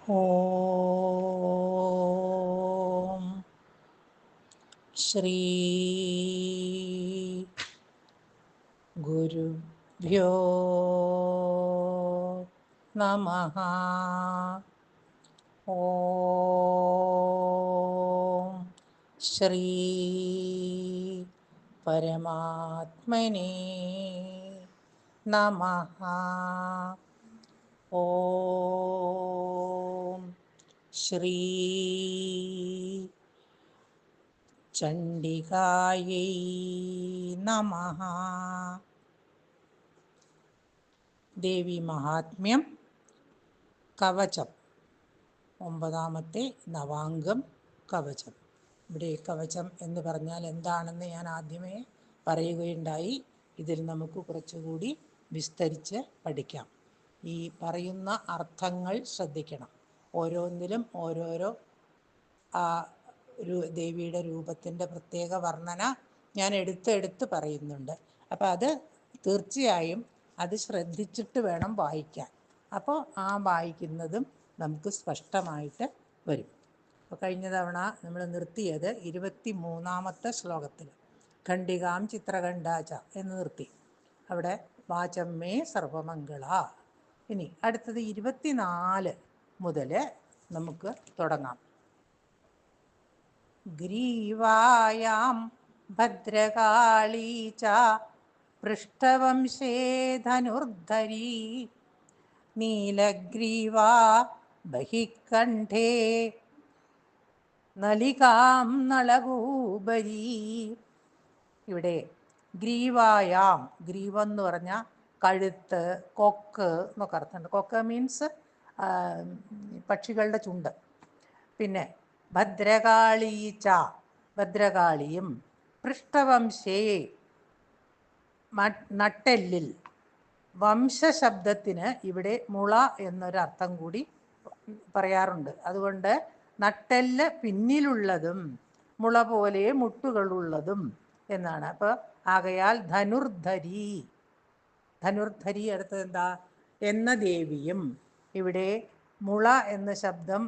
ഓം ശ്രീ ഗുരുഭ്യോ നമഃ. ഓം ശ്രീ പരമാത്മനേ നമഃ. ഓം ശ്രീ ചണ്ഡികായൈ നമഃ. ദേവി മഹാത്മ്യം കവചം, 9ാമത്തെ നവാംഗം കവചം. ഇവിടെ കവചം എന്ന് പറഞ്ഞാൽ എന്താണെന്ന് ഞാൻ ആദ്യമേ പറയുകയുണ്ടായി. ഇതിൽ നമുക്ക് കുറച്ചുകൂടി വിസ്തരിച്ച് പഠിക്കാം. ഈ പറയുന്ന അർത്ഥങ്ങൾ ശ്രദ്ധിക്കണം. ഓരോന്നിലും ഓരോരോ ദേവിയുടെ രൂപത്തിൻ്റെ പ്രത്യേക വർണ്ണന ഞാൻ എടുത്തെടുത്ത് പറയുന്നുണ്ട്. അപ്പോൾ അത് തീർച്ചയായും അത് ശ്രദ്ധിച്ചിട്ട് വേണം വായിക്കാൻ. അപ്പോൾ ആ വായിക്കുന്നതും നമുക്ക് സ്പഷ്ടമായിട്ട് വരും. അപ്പോൾ കഴിഞ്ഞ തവണ നമ്മൾ നിർത്തിയത് 23ാമത്തെ ശ്ലോകത്തിൽ ഖണ്ഡികാം ചിത്രകണ്ഠാച എന്ന് നിർത്തി. അവിടെ വാചമ്മേ സർവമംഗള. ഇനി അടുത്തത് 24 മുതൽ നമുക്ക് തുടങ്ങാം. ഗ്രീവായാം ഭദ്രകാളീ ച പൃഷ്ഠവംശേ ധനുർധരീ നീലഗ്രീവാ ബഹിക്കണ്ഠേ നളികാം നളകൂബരീ. ഇവിടെ ഗ്രീവായാം, ഗ്രീവം എന്ന് പറഞ്ഞാൽ കഴുത്ത്, കൊക്ക് എന്നൊക്കെ അർത്ഥമുണ്ട്. കൊക്ക് മീൻസ് പക്ഷികളുടെ ചുണ്ട്. പിന്നെ ഭദ്രകാളീച്ച, ഭദ്രകാളിയും, പൃഷ്ഠവംശേ നട്ടെല്ലിൽ. വംശശബ്ദത്തിന് ഇവിടെ മുള എന്നൊരർത്ഥം കൂടി പറയാറുണ്ട്. അതുകൊണ്ട് നട്ടെല്ല് പിന്നിലുള്ളതും മുള പോലെ മുട്ടുകളുള്ളതും എന്നാണ്. അപ്പോൾ ആകയാൽ ധനുർധരി, ധനുർധരി അടുത്തത് എന്താ എന്ന ദേവിയും. ഇവിടെ മുള എന്ന ശബ്ദം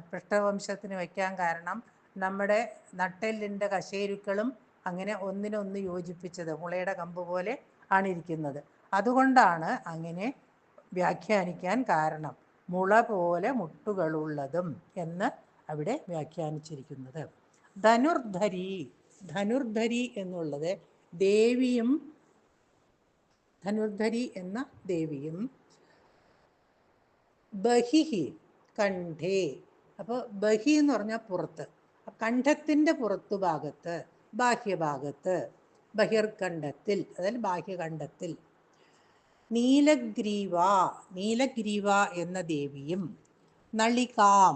പൃഷ്ഠവംശത്തിന് വയ്ക്കാൻ കാരണം നമ്മുടെ നട്ടെല്ലിൻ്റെ കശേരുക്കളും അങ്ങനെ ഒന്നിനൊന്ന് യോജിപ്പിച്ചത് മുളയുടെ കമ്പ് പോലെ ആണിരിക്കുന്നത്. അതുകൊണ്ടാണ് അങ്ങനെ വ്യാഖ്യാനിക്കാൻ കാരണം. മുള പോലെ മുട്ടുകളുള്ളതും എന്ന് അവിടെ വ്യാഖ്യാനിച്ചിരിക്കുന്നത്. ധനുർധരി, ധനുർധരി എന്നുള്ളത് ദേവിയും, ധനുർധരി എന്ന ദേവിയും, ബഹിഹി കണ്ഠേ. അപ്പോൾ ബഹി എന്ന് പറഞ്ഞാൽ പുറത്ത്, കണ്ഠത്തിൻ്റെ പുറത്തു ഭാഗത്ത്, ബാഹ്യഭാഗത്ത്, ബഹിർഖണ്ഡത്തിൽ, അതായത് ബാഹ്യഖണ്ഡത്തിൽ. നീലഗ്രീവ, നീലഗ്രീവ എന്ന ദേവിയും, നളികാം,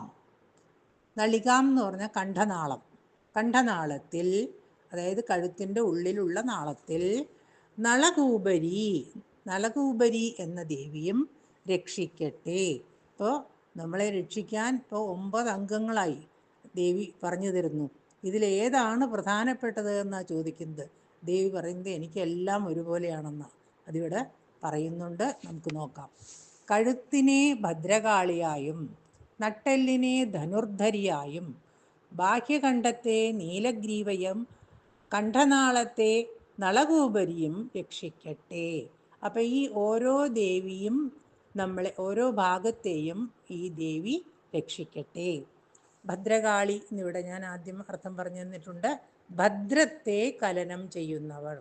നളികാം എന്ന് പറഞ്ഞാൽ കണ്ഠനാളം, കണ്ഠനാളത്തിൽ, അതായത് കഴുത്തിൻ്റെ ഉള്ളിലുള്ള നാളത്തിൽ, നളകൂബരി, നളകൂബരി എന്ന ദേവിയും രക്ഷിക്കട്ടെ. ഇപ്പോൾ നമ്മളെ രക്ഷിക്കാൻ ഇപ്പോൾ 9 അംഗങ്ങളായി ദേവി പറഞ്ഞു തരുന്നു. ഇതിലേതാണ് പ്രധാനപ്പെട്ടത് എന്നാണ് ചോദിക്കുന്നത്. ദേവി പറയുന്നത് എനിക്കെല്ലാം ഒരുപോലെയാണെന്നാണ്. അതിവിടെ പറയുന്നുണ്ട്, നമുക്ക് നോക്കാം. കഴുത്തിനെ ഭദ്രകാളിയായും നട്ടെല്ലിനെ ധനുർധരിയായും ബാഹ്യഖണ്ഡത്തെ നീലഗ്രീവയും കണ്ഠനാളത്തെ നളകൂബരിയും രക്ഷിക്കട്ടെ. അപ്പം ഈ ഓരോ ദേവിയും നമ്മളെ, ഓരോ ഭാഗത്തെയും ഈ ദേവി രക്ഷിക്കട്ടെ. ഭദ്രകാളി എന്നിവിടെ ഞാൻ ആദ്യം അർത്ഥം പറഞ്ഞു തന്നിട്ടുണ്ട്. ഭദ്രത്തെ കലനം ചെയ്യുന്നവൾ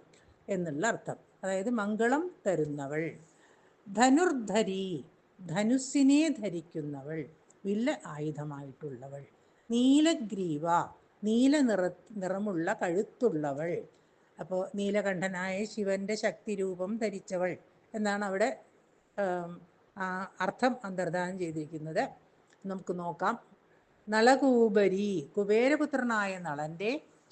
എന്നുള്ള അർത്ഥം, അതായത് മംഗളം തരുന്നവൾ. ധനുർധരി, ധനുസ്സിനെ ധരിക്കുന്നവൾ, വില്ല് ആയുധമായിട്ടുള്ളവൾ. നീലഗ്രീവ, നീല നിറമുള്ള കഴുത്തുള്ളവൾ. അപ്പോൾ നീലകണ്ഠനായ ശിവൻ്റെ ശക്തി രൂപം ധരിച്ചവൾ എന്നാണ് അവിടെ അർത്ഥം അന്തർധാനം ചെയ്തിരിക്കുന്നത്. നമുക്ക് നോക്കാം. നളകൂബരി, കുബേരപുത്രനായ നളൻ്റെ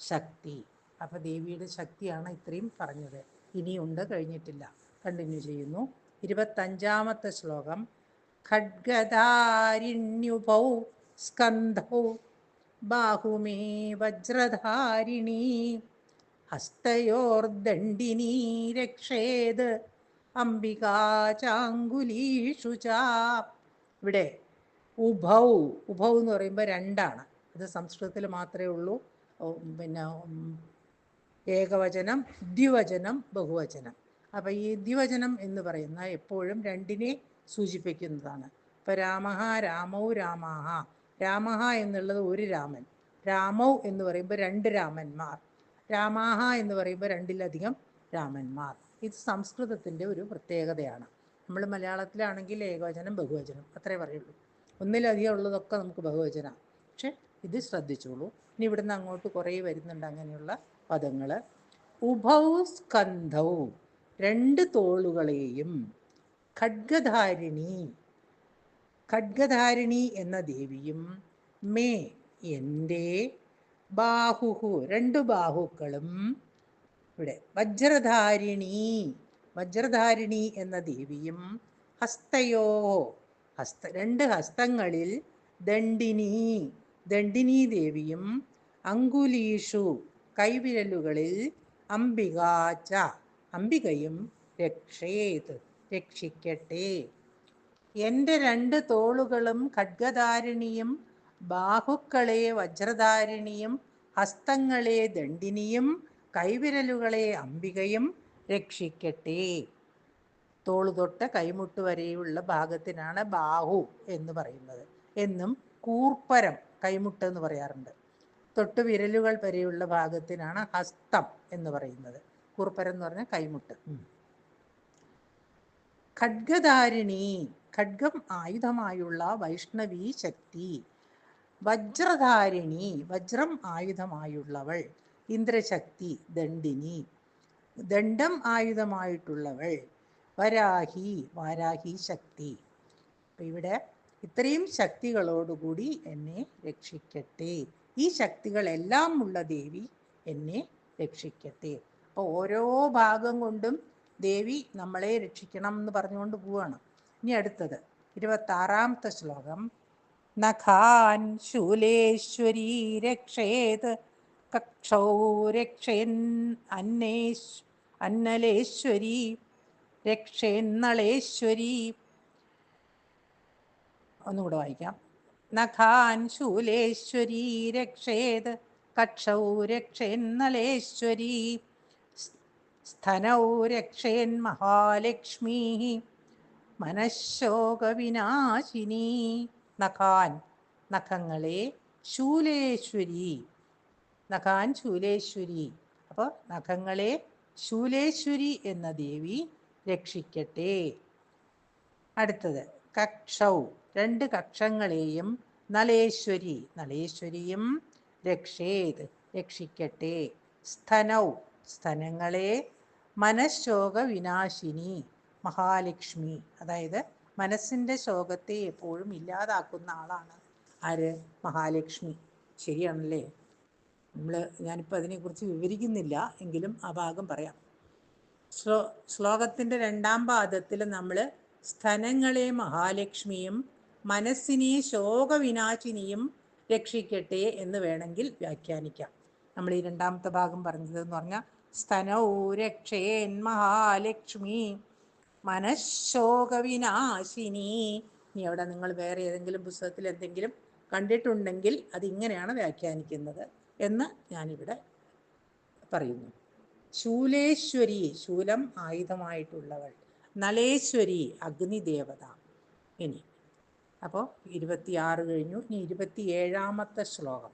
ശക്തി. അപ്പോൾ ദേവിയുടെ ശക്തിയാണ് ഇത്രയും പറഞ്ഞത്. ഇനിയുണ്ട്, കഴിഞ്ഞിട്ടില്ല. കണ്ടിന്യൂ ചെയ്യുന്നു. 25ാമത്തെ ശ്ലോകം. ഖഡ്ഗധാരിണ്യുഭൗ സ്കന്ധൗ ബാഹുമേ വജ്രധാരിണീ ഹസ്തയോർദണ്ഡിനീ രക്ഷേത് അംബികാ ചാങ്കുലീഷു ച. ഇവിടെ ഉഭൗ. ഉഭൗ എന്ന് പറയുമ്പോൾ രണ്ടാണ്. ഇത് സംസ്കൃതത്തിൽ മാത്രമേ ഉള്ളൂ. പിന്നെ ഏകവചനം, ദ്വിവചനം, ബഹുവചനം. അപ്പം ഈ ദ്വിവചനം എന്ന് പറയുന്ന എപ്പോഴും രണ്ടിനെ സൂചിപ്പിക്കുന്നതാണ്. ഇപ്പം രാമഃ, രാമൗ, രാമാഹ. രാമഃ എന്നുള്ളത് ഒരു രാമൻ. രാമൗ എന്ന് പറയുമ്പോൾ രണ്ട് രാമന്മാർ. രാമാഹ എന്ന് പറയുമ്പോൾ രണ്ടിലധികം രാമന്മാർ. ഇത് സംസ്കൃതത്തിൻ്റെ ഒരു പ്രത്യേകതയാണ്. നമ്മൾ മലയാളത്തിലാണെങ്കിൽ ഏകവചനം, ബഹുവചനം അത്രേ പറയുള്ളൂ. ഒന്നിലധികം ഉള്ളതൊക്കെ നമുക്ക് ബഹുവചനമാണ്. പക്ഷെ ഇത് ശ്രദ്ധിച്ചോളൂ. ഇനി ഇവിടുന്ന് അങ്ങോട്ട് കുറേ വരുന്നുണ്ട് അങ്ങനെയുള്ള പദങ്ങൾ. ഉഭൗ സ്കന്ധൗ, രണ്ട് തോളുകളെയും. ഖഡ്ഗധാരിണി, ഖഡ്ഗധാരിണി എന്ന ദേവിയും. മേ, എൻ്റെ. ബാഹുഹു, രണ്ട് ബാഹുക്കളും. ഇവിടെ വജ്രധാരിണി, വജ്രധാരിണി എന്ന ദേവിയും. ഹസ്തയോ, രണ്ട് ഹസ്തങ്ങളിൽ. ദണ്ഡിനി, ദണ്ഡിനി ദേവിയും. അങ്കുലീഷു, കൈവിരലുകളിൽ. അംബികാച്ച, അംബികയും. രക്ഷേത്, രക്ഷിക്കട്ടെ. എൻ്റെ രണ്ട് തോളുകളും ഖഡ്ഗധാരിണിയും, ബാഹുക്കളെ വജ്രധാരിണിയും, ഹസ്തങ്ങളെ ദണ്ഡിനിയും, കൈവിരലുകളെ അംബികയും രക്ഷിക്കട്ടെ. തോള് തൊട്ട് കൈമുട്ട് വരെയുള്ള ഭാഗത്തിനാണ് ബാഹു എന്ന് പറയുന്നത്. എന്നും കൂർപ്പരം, കൈമുട്ട് എന്ന് പറയാറുണ്ട്. തൊട്ട് വിരലുകൾ വരെയുള്ള ഭാഗത്തിനാണ് ഹസ്തം എന്ന് പറയുന്നത്. കൂർപ്പരം എന്ന് പറഞ്ഞാൽ കൈമുട്ട്. ഖഡ്ഗധാരിണി, ഖഡ്ഗം ആയുധമായുള്ള വൈഷ്ണവി ശക്തി. വജ്രധാരിണി, വജ്രം ആയുധമായുള്ളവൾ. ഇന്ദ്രശക്തി, ദണ്ഡിനി. ദണ്ഡം ആയുധമായിട്ടുള്ളവൾ. വരാഹി, വാരാഹി ശക്തി. അപ്പം ഇവിടെ ഇത്രയും ശക്തികളോടുകൂടി എന്നെ രക്ഷിക്കട്ടെ. ഈ ശക്തികളെല്ലാം ഉള്ള ദേവി എന്നെ രക്ഷിക്കട്ടെ. അപ്പോൾ ഓരോ ഭാഗം കൊണ്ടും ദേവി നമ്മളെ രക്ഷിക്കണം എന്ന് പറഞ്ഞുകൊണ്ട് പോവാണ്. ഇനി അടുത്തത് 26ാമത്തെ ശ്ലോകം. നഖാൻ ശൂലേശ്വരീ രക്ഷേത്, കക്ഷൗ രക്ഷയൻ അന്നലേശ്വരി, രക്ഷേന്നളേശ്വരി. ഒന്നുകൂടെ വായിക്കാം. നഖാൻ ശൂലേശ്വരീ രക്ഷേത്, കക്ഷൗ രക്ഷേന്നളേശ്വരി, സ്ഥനൗ രക്ഷയൻ മഹാലക്ഷ്മീ, മനഃശോകവിനാശിനി. നഖാൻ, നഖങ്ങളെ. ശൂലേശ്വരി, നഖാൻ ശൂലേശ്വരി. അപ്പോൾ നഖങ്ങളെ ശൂലേശ്വരി എന്ന ദേവി രക്ഷിക്കട്ടെ. അടുത്തത് കക്ഷൗ, രണ്ട് കക്ഷങ്ങളെയും. നളേശ്വരി, നളേശ്വരിയും. രക്ഷേത്, രക്ഷിക്കട്ടെ. സ്ഥനൗ, സ്ഥനങ്ങളെ. മനഃശോക വിനാശിനി, മഹാലക്ഷ്മി. അതായത് മനസ്സിൻ്റെ ശോകത്തെ എപ്പോഴും ഇല്ലാതാക്കുന്ന ആളാണ് ആര്? മഹാലക്ഷ്മി. ശരിയാണല്ലേ? ഞാനിപ്പോൾ അതിനെക്കുറിച്ച് വിവരിക്കുന്നില്ല, എങ്കിലും ആ ഭാഗം പറയാം. ശ്ലോകത്തിൻ്റെ 2ാം പാദത്തിൽ നമ്മൾ സ്ഥനങ്ങളെ മഹാലക്ഷ്മിയും മനസ്സിനെ ശോകവിനാശിനിയും രക്ഷിക്കട്ടെ എന്ന് വേണമെങ്കിൽ വ്യാഖ്യാനിക്കാം. നമ്മൾ ഈ 2ാമത്തെ ഭാഗം പറഞ്ഞതെന്ന് പറഞ്ഞാൽ സ്ഥനൗ രക്ഷേൻ മഹാലക്ഷ്മി മനഃശോകവിനാശിനി. ഇനി അവിടെ നിങ്ങൾ വേറെ ഏതെങ്കിലും പുസ്തകത്തിൽ എന്തെങ്കിലും കണ്ടിട്ടുണ്ടെങ്കിൽ അതിങ്ങനെയാണ് വ്യാഖ്യാനിക്കുന്നത് എന്ന് ഞാനിവിടെ പറയുന്നു. ശൂലേശ്വരി, ശൂലം ആയുധമായിട്ടുള്ളവൾ. നളേശ്വരി, അഗ്നിദേവത. ഇനി അപ്പോൾ 26 കഴിഞ്ഞു. ഇനി 27ാമത്തെ ശ്ലോകം.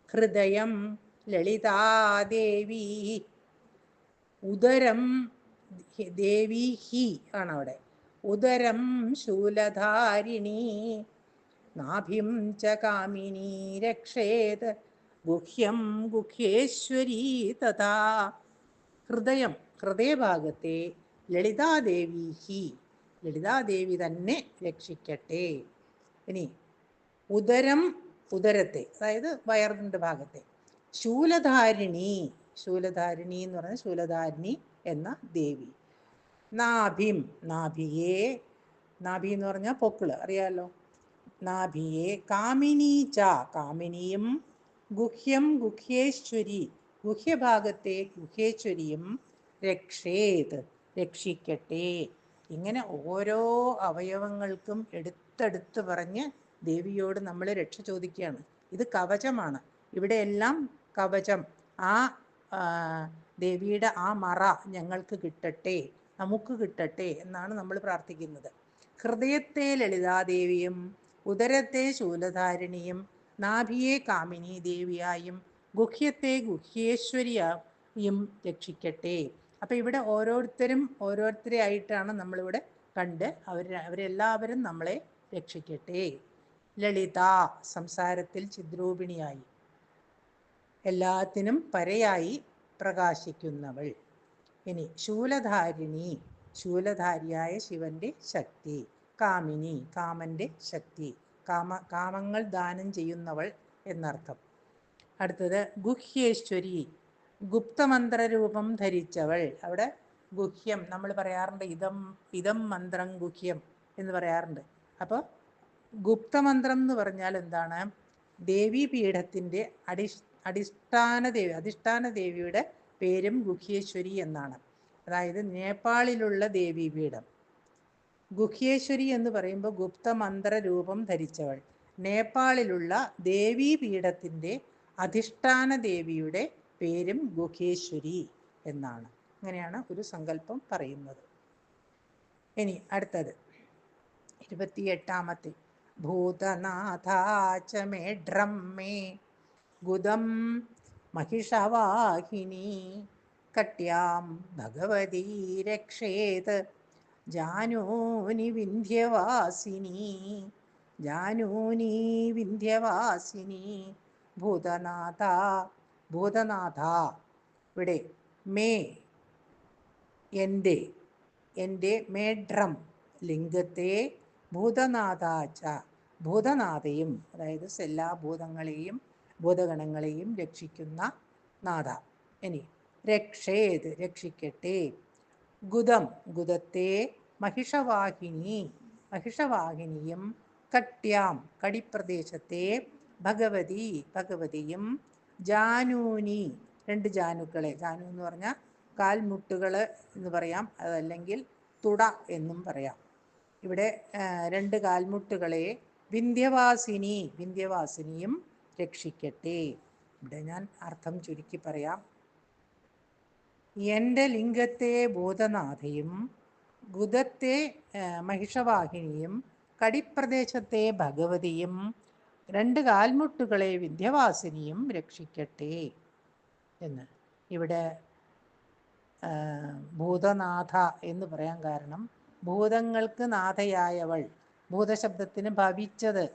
ഹൃദയം ലളിതാദേവി, ഉദരം ദേവി ഹി ആണ് അവിടെ. ഉദരം ശൂലധാരിണി, നാഭിം ച കാമിനി രക്ഷേത്, ഗുഹ്യം ഗുഹ്യേശ്വരി തഥാ. ഹൃദയം, ഹൃദയഭാഗത്തെ. ലളിതാദേവി ഹി, ലളിതാദേവി തന്നെ രക്ഷിക്കട്ടെ. ഇനി ഉദരം, ഉദരത്തെ, അതായത് വയറിൻ്റെ ഭാഗത്തെ. ശൂലധാരിണി, ശൂലധാരിണി എന്ന് പറഞ്ഞാൽ ശൂലധാരിണി എന്ന ദേവി. നാഭിം, നാഭിയെ. നാഭി എന്ന് പറഞ്ഞാൽ പൊക്കിള്, അറിയാമല്ലോ. നാഭിയെ. കാമിനി ച, കാമിനിയും. ഗുഹ്യം ഗുഹ്യേശ്വരി, ഗുഹ്യഭാഗത്തെ ഗുഹ്യേശ്വരിയും. രക്ഷേത്, രക്ഷിക്കട്ടെ. ഇങ്ങനെ ഓരോ അവയവങ്ങൾക്കും എടുത്തെടുത്ത് പറഞ്ഞ് ദേവിയോട് നമ്മൾ രക്ഷ ചോദിക്കുകയാണ്. ഇത് കവചമാണ്. ഇവിടെയെല്ലാം കവചം. ആ ദേവിയുടെ ആ മറ ഞങ്ങൾക്ക് കിട്ടട്ടെ, നമുക്ക് കിട്ടട്ടെ എന്നാണ് നമ്മൾ പ്രാർത്ഥിക്കുന്നത്. ഹൃദയത്തെ ലളിതാദേവിയും ഉദരത്തെ ശൂലധാരിണിയും നാഭിയെ കാമിനി ദേവിയായും ഗുഹ്യത്തെ ഗുഹ്യേശ്വരിയായും രക്ഷിക്കട്ടെ. അപ്പം ഇവിടെ ഓരോരുത്തരെ ആയിട്ടാണ് നമ്മളിവിടെ കണ്ട് അവരെല്ലാവരും നമ്മളെ രക്ഷിക്കട്ടെ. ലളിത സംസാരത്തിൽ ചിദ്രൂപിണിയായി, എല്ലാത്തിനും പരയായി പ്രകാശിക്കുന്നവൾ. ഇനി ശൂലധാരിണി, ശൂലധാരിയായ ശിവന്റെ ശക്തി. കാമിനി, കാമന്റെ ശക്തി, കാമങ്ങൾ ദാനം ചെയ്യുന്നവൾ എന്നർത്ഥം. അടുത്തത് ഗുഹ്യേശ്വരി, ഗുപ്തമന്ത്രരൂപം ധരിച്ചവൾ. അവിടെ ഗുഹ്യം നമ്മൾ പറയാറുണ്ട്, ഇതം മന്ത്രം ഗുഹ്യം എന്ന് പറയാറുണ്ട്. അപ്പോൾ ഗുപ്തമന്ത്രം എന്ന് പറഞ്ഞാൽ എന്താണ്? ദേവീപീഠത്തിൻ്റെ അധിഷ്ഠാന ദേവിയുടെ പേരും ഗുഹ്യേശ്വരി എന്നാണ്. അതായത് നേപ്പാളിലുള്ള ദേവീപീഠം. ഗുഹ്യേശ്വരി എന്ന് പറയുമ്പോൾ ഗുപ്തമന്ത്ര രൂപം ധരിച്ചവൾ. നേപ്പാളിലുള്ള ദേവീപീഠത്തിൻ്റെ അധിഷ്ഠാന ദേവിയുടെ പേരും ഗുഹേശ്വരി എന്നാണ്. അങ്ങനെയാണ് ഒരു സങ്കല്പം പറയുന്നത്. ഇനി അടുത്തത് 28ാമത്തെ. ഭൂതനാഥാചമേഢ്രം മേ ഗുദം മഹിഷവാഹിനി കട്യാം ഭഗവതി രക്ഷേത് ജാനൂനി വിന്ധ്യവാസിനി. ജാനൂനി വിന്ധ്യവാസിനി ഭൂതനാഥ. ഭൂതനാഥ ഇവിടെ മേ എൻ്റെ മേഢ്രം ലിംഗത്തെ ഭൂതനാഥാച്ച ഭൂതനാഥയും, അതായത് എല്ലാ ഭൂതങ്ങളെയും ഭൂതഗണങ്ങളെയും രക്ഷിക്കുന്ന നാഥ. ഇനി രക്ഷേത് രക്ഷിക്കട്ടെ. ഗുദം ഗുദത്തെ മഹിഷവാഹിനി മഹിഷവാഹിനിയും കട്യാം കടിപ്രദേശത്തെ ഭഗവതി ഭഗവതിയും ജാനൂനി രണ്ട് ജാനുക്കളെ, ജാനു എന്ന് പറഞ്ഞാൽ കാൽമുട്ടുകൾ എന്ന് പറയാം, അതല്ലെങ്കിൽ തുട എന്നും പറയാം. ഇവിടെ രണ്ട് കാൽമുട്ടുകളെ വിന്ധ്യവാസിനി വിന്ധ്യവാസിനിയും രക്ഷിക്കട്ടെ. ഇവിടെ ഞാൻ അർത്ഥം ചുരുക്കി പറയാം. എൻ്റെ ലിംഗത്തെ ഭൂതനാഥയും ഗുദത്തെ മഹിഷവാഹിനിയും കടിപ്രദേശത്തെ ഭഗവതിയും രണ്ട് കാൽമുട്ടുകളെ വിന്ധ്യവാസിനിയും രക്ഷിക്കട്ടെ എന്ന്. ഇവിടെ ഭൂതനാഥ എന്ന് പറയാൻ കാരണം ഭൂതങ്ങൾക്ക് നാഥയായവൾ. ഭൂതശബ്ദത്തിന് ഭവിച്ചത്.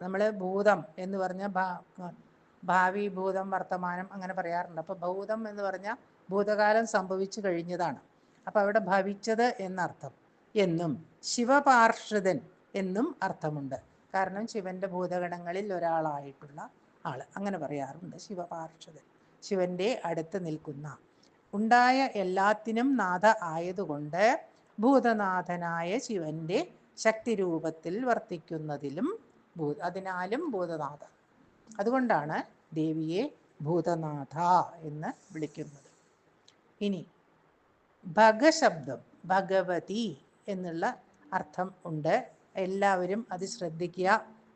നമ്മൾ ഭൂതം എന്ന് പറഞ്ഞാൽ ഭാവി, ഭൂതം, വർത്തമാനം അങ്ങനെ പറയാറുണ്ട്. അപ്പോൾ ഭൂതം എന്ന് പറഞ്ഞാൽ ഭൂതകാലം സംഭവിച്ചു കഴിഞ്ഞതാണ്. അപ്പോൾ അവിടെ ഭവിച്ചത് എന്നർത്ഥം. എന്നും ശിവപാർഷദൻ എന്നും അർത്ഥമുണ്ട്. കാരണം ശിവന്റെ ഭൂതഗണങ്ങളിൽ ഒരാളായിട്ടുള്ള ആൾ, അങ്ങനെ പറയാറുണ്ട്. ശിവപാർഷദൻ, ശിവന്റെ അടുത്ത് നിൽക്കുന്ന, ഉണ്ടായ എല്ലാത്തിനും നാഥ ആയതുകൊണ്ട് ഭൂതനാഥനായ ശിവന്റെ ശക്തിരൂപത്തിൽ വർത്തിക്കുന്നതിലും അതിനാലും ഭൂതനാഥ. അതുകൊണ്ടാണ് ദേവിയെ ഭൂതനാഥ എന്ന് വിളിക്കുന്നത്. ഇനി ഭഗശബ്ദം ഭഗവതി എന്നുള്ള അർത്ഥം ഉണ്ട്. എല്ലാവരും അത് ശ്രദ്ധിക്കുക.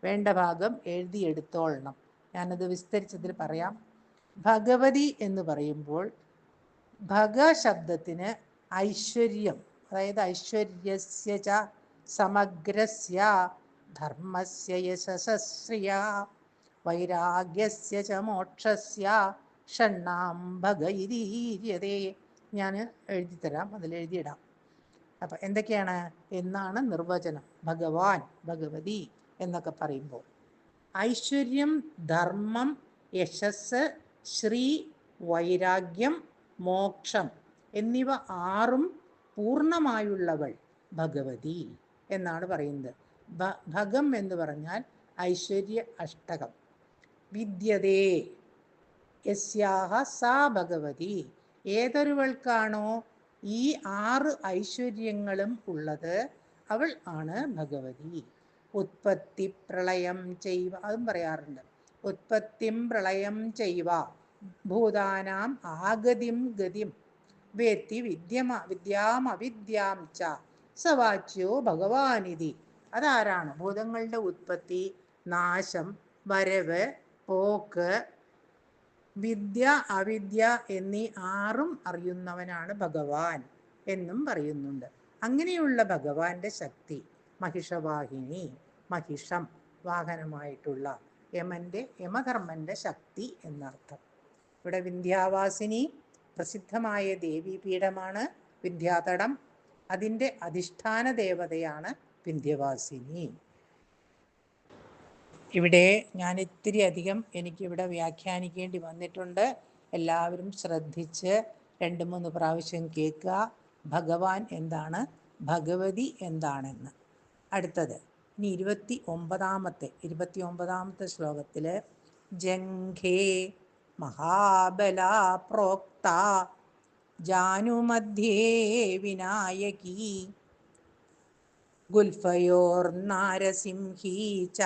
വേണ്ട ഭാഗം എഴുതിയെടുത്തോളണം. ഞാനത് വിസ്തരിച്ചതിൽ പറയാം. ഭഗവതി എന്ന് പറയുമ്പോൾ ഭഗശബ്ദത്തിന് ഐശ്വര്യം, അതായത് ഐശ്വര്യസ്യ ച സമഗ്രസ്യ ധർമ്മസ്യ യശസ്ശ്രിയ വൈരാഗ്യസ്യ ച മോക്ഷസ്യ ഷണ്ണാം ഭഗയിരീര്യതേ. ഞാൻ എഴുതിത്തരാം, അതിലെഴുതിയിടാം. അപ്പം എന്തൊക്കെയാണ് എന്നാണ് നിർവചനം. ഭഗവാൻ, ഭഗവതി എന്നൊക്കെ പറയുമ്പോൾ ഐശ്വര്യം, ധർമ്മം, യശസ്, ശ്രീ, വൈരാഗ്യം, മോക്ഷം എന്നിവ ആറും പൂർണ്ണമായുള്ളവൾ ഭഗവതി എന്നാണ് പറയുന്നത്. ഭഗം എന്ന് പറഞ്ഞാൽ ഐശ്വര്യ അഷ്ടകം. വിദ്യതേ യസ്യാഹ സാ ഭഗവതി. ഏതൊരുവൾക്കാണോ ഈ 6 ഐശ്വര്യങ്ങളും ഉള്ളത് അവൾ ആണ് ഭഗവതി. ഉത്പത്തി പ്രളയം ചെയ്വ, അതും പറയാറുണ്ട്. ഉത്പത്തിം പ്രളയം ചെയ്വ ഭൂതാനാം ആഗതിം ഗതിം വേത്തി വിദ്യാമവിദ്യാം ച സവാച്യോ ഭഗവാനിധി. അതാരാണ്? ഭൂതങ്ങളുടെ ഉത്പത്തി, നാശം, വരവ്, പോക്ക്, വിദ്യ, അവിദ്യ എന്നീ ആറും അറിയുന്നവനാണ് ഭഗവാൻ എന്നും പറയുന്നുണ്ട്. അങ്ങനെയുള്ള ഭഗവാന്റെ ശക്തി മഹിഷവാഹിനി, മഹിഷം വാഹനമായിട്ടുള്ള യമധർമ്മന്റെ ശക്തി എന്നർത്ഥം. ഇവിടെ വിന്ധ്യാവാസിനി പ്രസിദ്ധമായ ദേവീപീഠമാണ് വിന്ധ്യാതടം. അതിൻ്റെ അധിഷ്ഠാന ദേവതയാണ് വിന്ധ്യവാസിനി. ഇവിടെ ഞാൻ ഇത്തിരി അധികം എനിക്കിവിടെ വ്യാഖ്യാനിക്കേണ്ടി വന്നിട്ടുണ്ട്. എല്ലാവരും ശ്രദ്ധിച്ച് 2-3 പ്രാവശ്യം കേൾക്കുക. ഭഗവാൻ എന്താണ്, ഭഗവതി എന്താണെന്ന്. അടുത്തത് ഇനി 29ാമത്തെ ശ്ലോകത്തിൽ ജംഘേ മഹാബല പ്രോക്ത ജാനുമധ്യേ വിനായകി ഗുൽഫയോർനാരസിംഹീ ച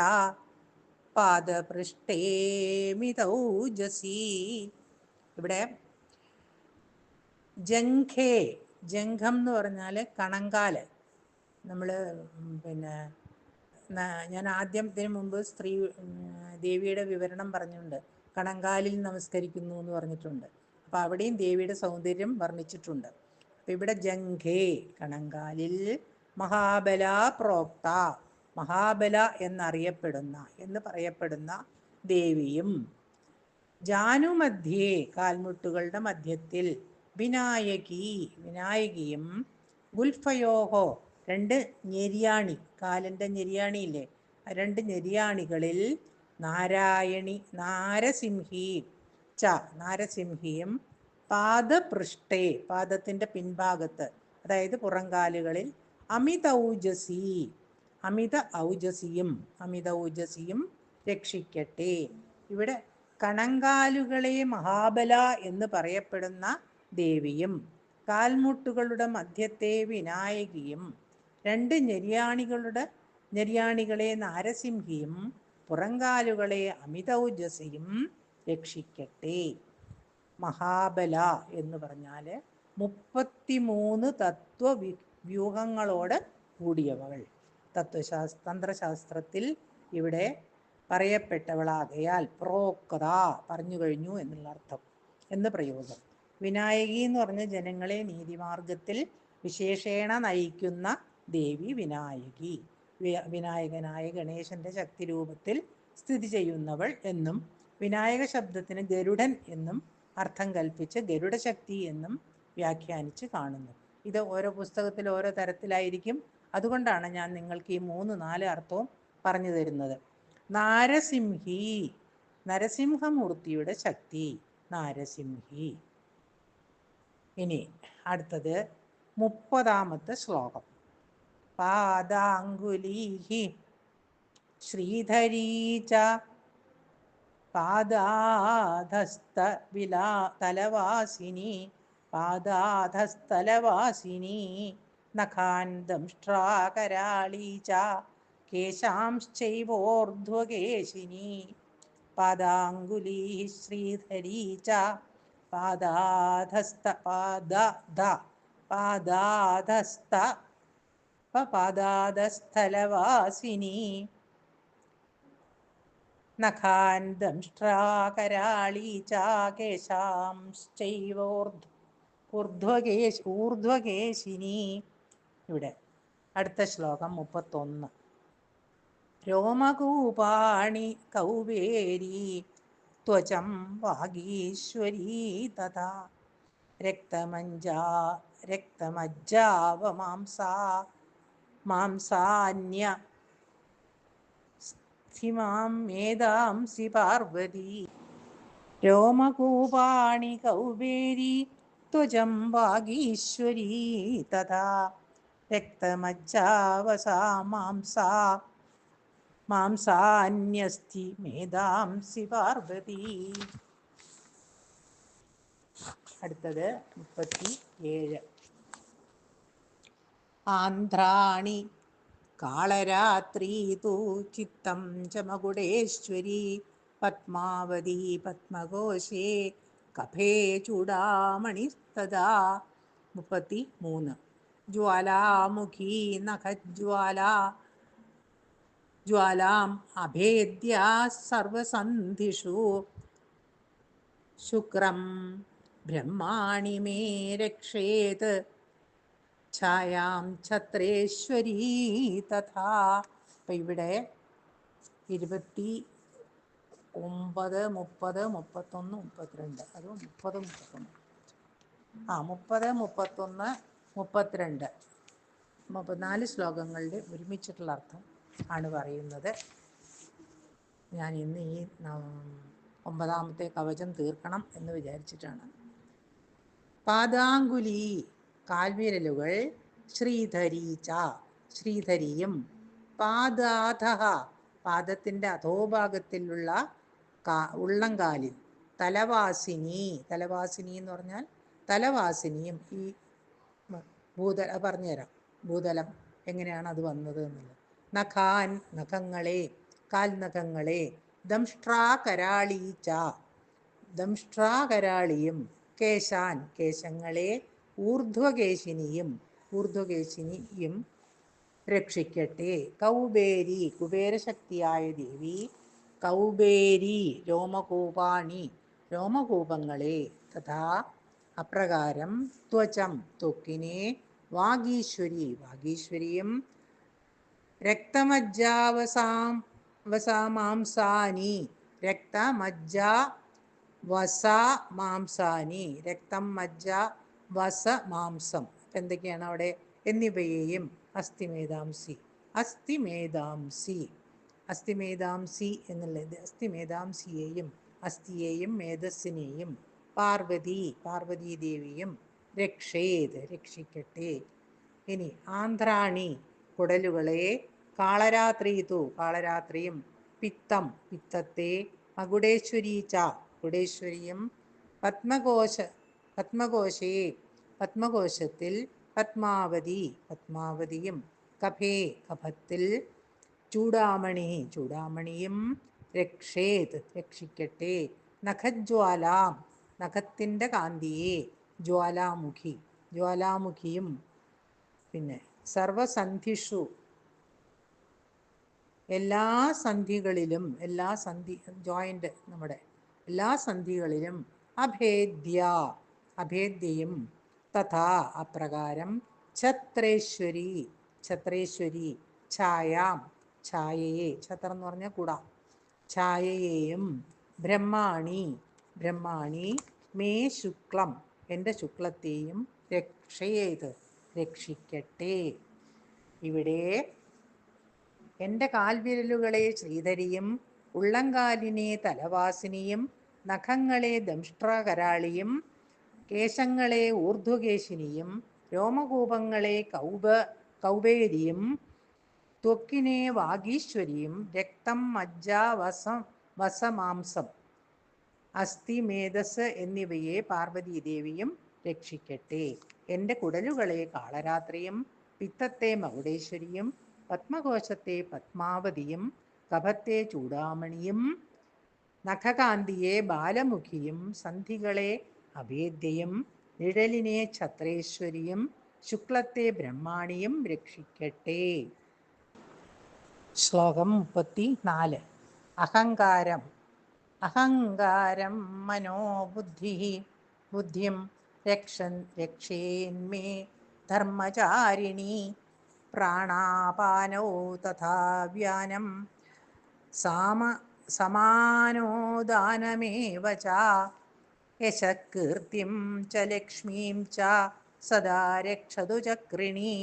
പാദപൃഷ്ഠേ മിതൗജസി. ഇവിടെ ജംഘേ, ജംഘം എന്ന് പറഞ്ഞാൽ കണങ്കാല്. നമ്മൾ ഞാൻ ഇതിനു മുമ്പ് ദേവിയുടെ വിവരണം പറഞ്ഞിട്ടുണ്ട്. കണങ്കാലിൽ നമസ്കരിക്കുന്നു എന്ന് പറഞ്ഞിട്ടുണ്ട്. അപ്പോൾ അവിടെയും ദേവിയുടെ സൗന്ദര്യം വർണ്ണിച്ചിട്ടുണ്ട്. അപ്പം ഇവിടെ ജംഘേ കണങ്കാലിൽ, മഹാബല പ്രോക്ത മഹാബല എന്ന് പറയപ്പെടുന്ന ദേവിയും, ജാനുമധ്യേ കാൽമുട്ടുകളുടെ മധ്യത്തിൽ, വിനായകിയും, ഗുൽഫയോഹോ 2 ഞെരിയാണി, കാലിൻ്റെ ഞെരിയാണിയില്ലേ, 2 ഞെരിയാണികളിൽ, നാരസിംഹിയും പാദപൃഷ്ഠേ പാദത്തിൻ്റെ പിൻഭാഗത്ത്, അതായത് പുറങ്കാലുകളിൽ, അമിത ഔജസിയും രക്ഷിക്കട്ടെ. ഇവിടെ കണങ്കാലുകളെ മഹാബല എന്ന് പറയപ്പെടുന്ന ദേവിയും, കാൽമുട്ടുകളുടെ മധ്യത്തെ വിനായകിയും, 2 ഞെരിയാണികളെ നാരസിംഹിയും, പുറങ്കാലുകളെ അമിതൗജസിയും രക്ഷിക്കട്ടെ. മഹാബല എന്ന് പറഞ്ഞാൽ 33 തത്വവ്യൂഹങ്ങളോട് കൂടിയവൾ. തന്ത്രശാസ്ത്രത്തിൽ ഇവിടെ പറയപ്പെട്ടവളാകയാൽ പ്രോക്ത പറഞ്ഞു കഴിഞ്ഞു എന്നുള്ള അർത്ഥം എന്ന് പ്രയോഗം. വിനായകി എന്ന് പറഞ്ഞ ജനങ്ങളെ നീതിമാർഗത്തിൽ വിശേഷേണ നയിക്കുന്ന ദേവി വിനായകി. വിനായകനായ ഗണേശന്റെ ശക്തി രൂപത്തിൽ സ്ഥിതി ചെയ്യുന്നവൾ എന്നും, വിനായക ശബ്ദത്തിന് ഗരുഡൻ എന്നും അർത്ഥം കൽപ്പിച്ച് ഗരുഡശക്തി എന്നും വ്യാഖ്യാനിച്ച് കാണുന്നു. ഇത് ഓരോ പുസ്തകത്തിൽ ഓരോ തരത്തിലായിരിക്കും. അതുകൊണ്ടാണ് ഞാൻ നിങ്ങൾക്ക് ഈ 3-4 അർത്ഥവും പറഞ്ഞു തരുന്നത്. നാരസിംഹി, നരസിംഹമൂർത്തിയുടെ ശക്തി നാരസിംഹി. ഇനി അടുത്തത് 30ാമത്തെ ശ്ലോകം. പാദാംഗുലീഹി ശ്രീധരീച പാദാധസ്ഥലവാസിനി നഖാൻ ദംഷ്ട്രാകരാളീ ച കേശാംശ്ചൈവോർധ്വകേശിനി. പാദാംഗുലീ ശ്രീധരീ ച പാദാധസ്ഥലവാസിനി നഖാൻ ദംഷ്ട്രാകരാളീ ച കേശാംശ്ചൈവോർധ്വകേശിനി. ഇവിടെ അടുത്ത ശ്ലോകം 31. രോമകൂപാണി കൗബേരീ ത്വചം വാഗീശ്വരീ തഥാ മാംസാന്യ സ്ഥിമാം മേധാംസി പാർവതി. രോമകൂപാണി കൗബേരീ ത്വചം വാഗീശ്വരീ തഥാ രക്തമജ്ജാവസാ മാംസാന്യസ്ഥി മേധാംസി പാർവതി. അടുത്തത് 37. ആന്ധ്രാണി കാളരാത്രി തു ചിത്തം ച മകുടേശ്വരി പത്മാവതി പത്മകോശേ കഫേ ചൂടാമണിസ്തദാ. 33. ജ്വാലാമുഖീ നഖജ്വാലാ ജ്വാലാം അഭേദ്യ സർവസന്ധിഷു ശുക്രം ബ്രഹ്മാണി മേ രക്ഷേത് ഛായാം ഛത്രേശ്വരീ തഥാ. അപ്പം ഇവിടെ 29, 30, 31, 32, അത് 30, 31, 30, 31, 32, 4 ശ്ലോകങ്ങളുടെ ഒരുമിച്ചിട്ടുള്ള അർത്ഥം ആണ് പറയുന്നത്. ഞാൻ ഇന്ന് ഈ 9ാമത്തെ കവചം തീർക്കണം എന്ന് വിചാരിച്ചിട്ടാണ്. പാദാങ്കുലി കാൽവിരലുകൾ, ശ്രീധരീച ശ്രീധരിയും, പാദാധഃ പാദത്തിൻ്റെ അധോഭാഗത്തിലുള്ള ഉള്ളംകാലിൽ, തലവാസിനി തലവാസിനി എന്ന് പറഞ്ഞാൽ തലവാസിനിയും. ഈ പറഞ്ഞുതരാം ഭൂതലം എങ്ങനെയാണ് അത് വന്നത് എന്നുള്ളത്. നഖാൻ നഖങ്ങളെ, കാൽനഖങ്ങളെ, ദംഷ്ട്രാകരാളീച്ച ദംഷ്ട്രാകരാളിയും, കേശാൻ കേശങ്ങളെ, ഊർധ്വകേശിനിയും ഊർധ്വകേശിനിയും രക്ഷിക്കട്ടെ. കൗബേരി കുബേരശക്തിയായ ദേവി, കൗബേരി രോമകൂപാണി രോമകൂപങ്ങളെ, തഥാ അപ്രകാരം, ത്വചം ത്വക്കിനെ, വാഗീശ്വരി വാഗീശ്വരിയും, രക്തമജ്ജാവസാമാംസാനി രക്തമജ്ജ വസ മാംസാനി രക്തം മജ്ജ വസ മാംസം എന്തൊക്കെയാണ് അവിടെ എന്നിവയെയും, അസ്ഥിമേധാംസി അസ്ഥിമേധാംസി അസ്ഥിമേധാംസി എന്നുള്ളത് അസ്ഥിമേധാംസിയെയും അസ്ഥിയെയും മേധസ്സിനെയും, പാർവതി പാർവതീദേവിയും രക്ഷേത് രക്ഷിക്കട്ടെ. ഇനി ആന്ധ്രാണി കുടലുകളെ, കാളരാത്രീതു കാളരാത്രിയും, പിത്തം പിത്തത്തെ, മകുടേശ്വരീച്ച കുടേശ്വരിയും, പത്മകോശേ പത്മകോശത്തിൽ, പത്മാവതി പത്മാവതിയും, കഫേ കഫത്തിൽ, ചൂടാമണി ചൂടാമണിയും രക്ഷേത് രക്ഷിക്കട്ടെ. നഖജ്വാലാം നഖത്തിൻ്റെ കാന്തിയെ, ജ്വാലാമുഖി ജ്വാലാമുഖിയും, പിന്നെ സർവസന്ധിഷു എല്ലാ സന്ധികളിലും, എല്ലാ സന്ധി ജോയിൻ്റ് നമ്മുടെ എല്ലാ സന്ധികളിലും, അഭേദ്യ അഭേദ്യയും, തഥാ അപ്രകാരം, ഛത്രേശ്വരി ഛത്രേശ്വരി, ഛായാം ഛായയെ, ഛത്രം എന്ന് പറഞ്ഞാൽ കുട, ഛായയെയും, ബ്രഹ്മാണി ബ്രഹ്മാണി, മേ ശുക്ലം എൻ്റെ ശുക്ലത്തെയും, രക്ഷയേത് രക്ഷിക്കട്ടെ. ഇവിടെ എൻ്റെ കാൽവിരലുകളെ ശ്രീധരിയും, ഉള്ളംകാലിനെ തലവാസിനിയും, നഖങ്ങളെ ദംഷ്ട്രകരാളിയും, കേശങ്ങളെ ഊർധ്വകേശിനിയും, രോമകൂപങ്ങളെ കൗബേരിയും, ത്വക്കിനെ വാഗീശ്വരിയും, രക്തം മജ്ജ വസമാംസം അസ്ഥി മേധസ് എന്നിവയെ പാർവതീദേവിയും രക്ഷിക്കട്ടെ. എൻ്റെ കുടലുകളെ കാളരാത്രിയും, പിത്തത്തെ മകുടേശ്വരിയും, പത്മകോശത്തെ പത്മാവതിയും, കഫത്തെ ചൂടാമണിയും, നഖകാന്തിയെ ബാലമുഖിയും, സന്ധികളെ അഭേദ്യയും, നിഴലിനെ ഛത്രേശ്വരിയും, ശുക്ലത്തെ ബ്രഹ്മാണിയും രക്ഷിക്കട്ടെ. ശ്ലോകം 34. അഹങ്കാരം അഹങ്കാരം മനോബുദ്ധി ബുദ്ധിം രക്ഷേന്മേ ധർമ്മചാരിണി, പ്രാണാപാനോ തഥാ വ്യാനം സമാനോദാനമേവ ച, യശഃകീർത്തിം ച ലക്ഷ്മീം ച സദാ രക്ഷതു ചക്രിണി,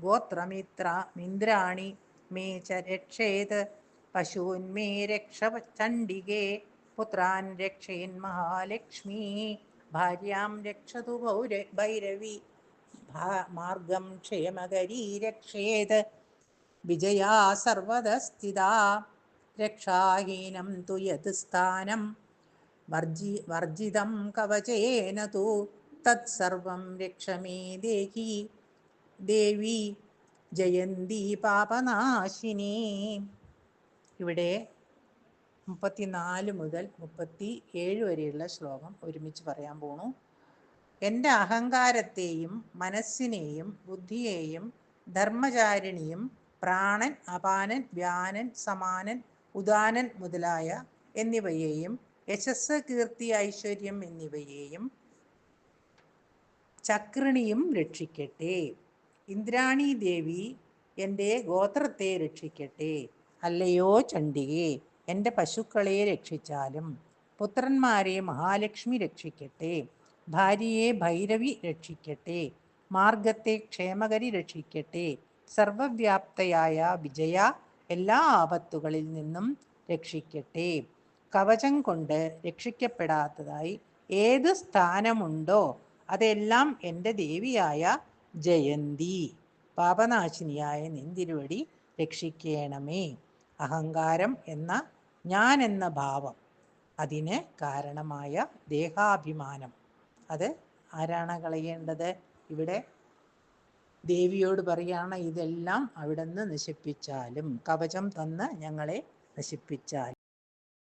ഗോത്രമിന്ദ്രാണി മേ ച രക്ഷേത്, പശൂന്മേ രക്ഷ ചണ്ഡികേ, പുത്രാൻ രക്ഷേൻ മഹാലക്ഷ്മീ, ഭാര്യാം രക്ഷതു ഭൈരവി, മാർഗം ക്ഷേമകരീ രക്ഷേത്, വിജയാ സർവദസ്ഥിതാ, രക്ഷാഹീനം തു യത് സ്ഥാനം വർജിതം കവചേന തു, തത്സർവം രക്ഷമേ ദേവി ജയന്തി പാപനാശിനി. ഇവിടെ 34 മുതൽ 37 വരെയുള്ള ശ്ലോകം ഒരുമിച്ച് പറയാൻ പോണു. എൻ്റെ അഹങ്കാരത്തെയും മനസ്സിനെയും ബുദ്ധിയെയും ധർമ്മചാരിണിയും പ്രാണൻ, അപാനൻ, വ്യാനൻ, സമാനൻ, ഉദാനൻ മുതലായ എന്നിവയെയും യശസ്, കീർത്തി, ഐശ്വര്യം എന്നിവയെയും ചക്രിണിയും രക്ഷിക്കട്ടെ. ഇന്ദ്രാണി ദേവി എൻ്റെ ഗോത്രത്തെ രക്ഷിക്കട്ടെ. അല്ലയോ ചണ്ഡികേ, എൻ്റെ പശുക്കളെ രക്ഷിച്ചാലും. പുത്രന്മാരെ മഹാലക്ഷ്മി രക്ഷിക്കട്ടെ. ഭാര്യയെ ഭൈരവി രക്ഷിക്കട്ടെ. മാർഗത്തെ ക്ഷേമകരി രക്ഷിക്കട്ടെ. സർവവ്യാപ്തയായ വിജയ എല്ലാ ആപത്തുകളിൽ നിന്നും രക്ഷിക്കട്ടെ. കവചം കൊണ്ട് രക്ഷിക്കപ്പെടാത്തതായി ഏത് സ്ഥാനമുണ്ടോ അതെല്ലാം എൻ്റെ ദേവിയായ ജയന്തി, പാപനാശിനിയായ നിന്തിരുവടി രക്ഷിക്കണമേ. അഹങ്കാരം എന്ന ഞാൻ എന്ന ഭാവം, അതിന് കാരണമായ ദേഹാഭിമാനം, അത് ആരാണ് കളയേണ്ടത്? ഇവിടെ ദേവിയോട് പറയാണ്, ഇതെല്ലാം അവിടുന്ന് നശിപ്പിച്ചാലും, കവചം തന്ന് ഞങ്ങളെ നശിപ്പിച്ചാലും.